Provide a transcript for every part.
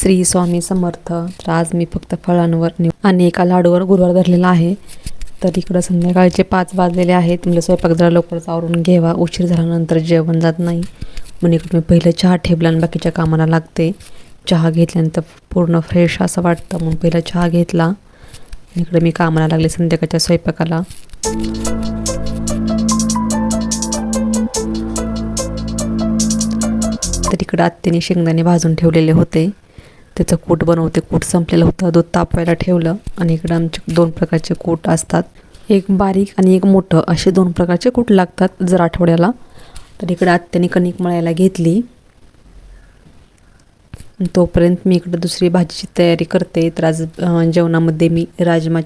श्री स्वामी समर्थ. तर आज मी फक्त फळांवर आणि एका लाडूवर गुरुवार धरलेला आहे. तर इकडं संध्याकाळचे 5 वाजलेले आहेत. म्हणजे स्वयंपाक जरा लवकरच आवरून घ्यावा, उशीर झाल्यानंतर जेवण जात नाही. म्हणून इकडे मी पहिलं चहा ठेवला आणि बाकीच्या कामाला लागते. चहा घेतल्यानंतर पूर्ण फ्रेश असं वाटतं, म्हणून पहिला चहा घेतला. इकडे मी कामाला लागले संध्याकाळच्या स्वयंपाकाला. तर इकडं आत्याने शेंगदाणे भाजून ठेवलेले होते, त्याचं कूट बनवते. कूट संपलेलं होतं, दूध तापवायला ठेवलं. आणि इकडं आमचे 2 प्रकारचे कूट असतात, एक बारीक आणि एक मोठं, असे 2 प्रकारचे कूट लागतात जर आठवड्याला. तर इकडं आत्याने कणिक मळायला घेतली. तोपर्यंत मी इकडं दुसरी भाजीची तयारी करते. तर आज जेवणामध्ये मी राजमा,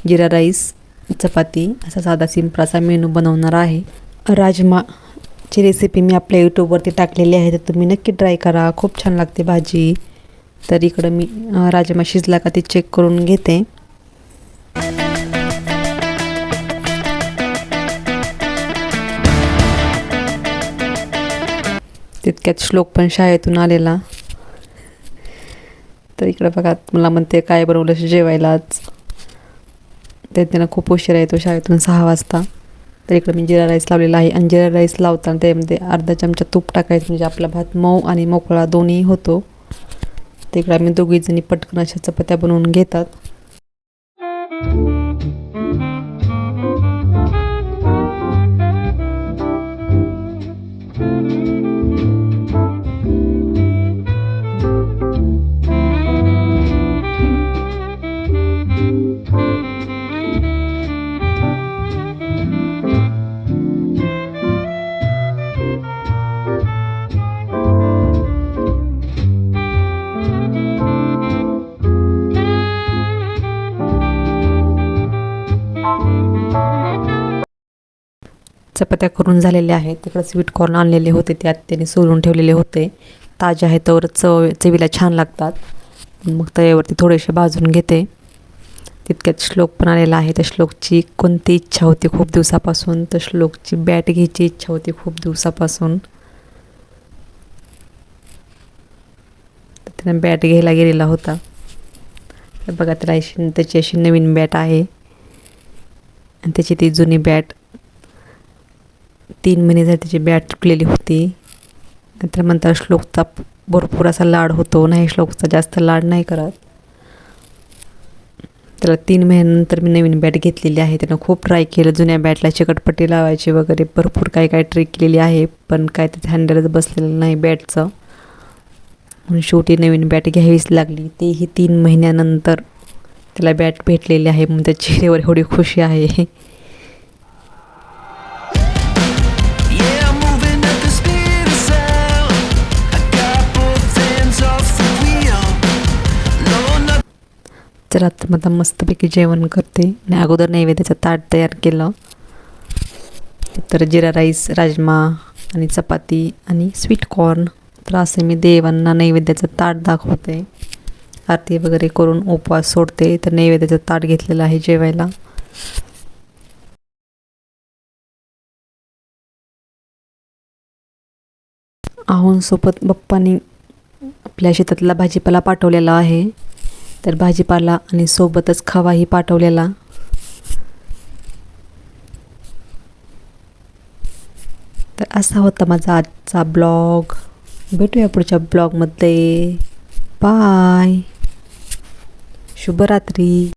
जिरा राईस, चपाती असा साधा सिंपलाचा मेनू बनवणार आहे. राजमाची रेसिपी मी आपल्या यूट्यूबवरती टाकलेली आहे, तर तुम्ही नक्की ट्राय करा, खूप छान लागते भाजी. तर इकडं मी राजमा शिजला का ते चेक करून घेते. तितक्यात श्लोक पण शाळेतून आलेला. तर इकडं बघा, मला म्हणते काय बनवलं जेवायला आज. त्यांना खूप उशीर येतो शाळेतून 6 वाजता. तर इकडं मी जिरा राईस लावलेला आहे. आणि जिरा राईस लावताना त्यामध्ये अर्धा चमचा तूप टाकायचं, म्हणजे आपला भात मऊ आणि मोकळा दोन्ही होतो. तर इकडं आम्ही दोघीजणी पटकन अशा चपात्या बनवून घेतात. चपात्या करून झालेल्या आहेत. तिकडं स्वीट कॉर्न आणलेले होते, ते आत्याने सोलून ठेवलेले होते. ताजे आहेत तर चवीला छान लागतात. मग तव्यावरती थोडेसे भाजून घेते. तितक्यात श्लोक पण आलेला आहे. तर श्लोकची कोणती इच्छा होती खूप दिवसापासून, तर श्लोकची बॅट घ्यायची इच्छा होती खूप दिवसापासून. तर त्यानं बॅट घ्यायला गेलेला होता. तर बघा, त्याची अशी नवीन बॅट आहे आणि त्याची ती जुनी बॅट 3 महिने झाले त्याची बॅट तुटलेली होती. नंतर श्लोकचा भरपूर असा लाड होतो. नाही, श्लोकचा जास्त लाड नाही करत. त्याला 3 महिन्यानंतर मी नवीन बॅट घेतलेली आहे. त्यानं खूप ट्राय केलं, जुन्या बॅटला चिकटपट्टी लावायची वगैरे भरपूर काय ट्रिक केलेली आहे, पण काय त्याचं हँडलच बसलेलं नाही बॅटचं. म्हणून शेवटी नवीन बॅट घ्यावीच लागली. तेही 3 महिन्यानंतर त्याला बॅट भेटलेली आहे, म्हणून त्या चेहऱ्यावर एवढी खुशी आहे. तर आता मला मस्तपैकी जेवण करते. आणि अगोदर नैवेद्याचं ताट तयार केलं. तर जिरा राईस, राजमा आणि चपाती आणि स्वीट कॉर्न. तर असं मी देवांना नैवेद्याचं ताट दाखवते. आरती वगैरे करून उपवास सोडते. तर नैवेद्याचं ताट घेतलेलं आहे जेवायला. आहोंसोबत बाप्पांनी आपल्या शेतातला भाजीपाला पाठवलेला आहे. तर भाजीपाला आणि सोबतच खवाही पाठवलेला. तर असा होता माझा आजचा ब्लॉग. भेटूया पुढच्या ब्लॉगमध्ये. बाय, शुभरात्री.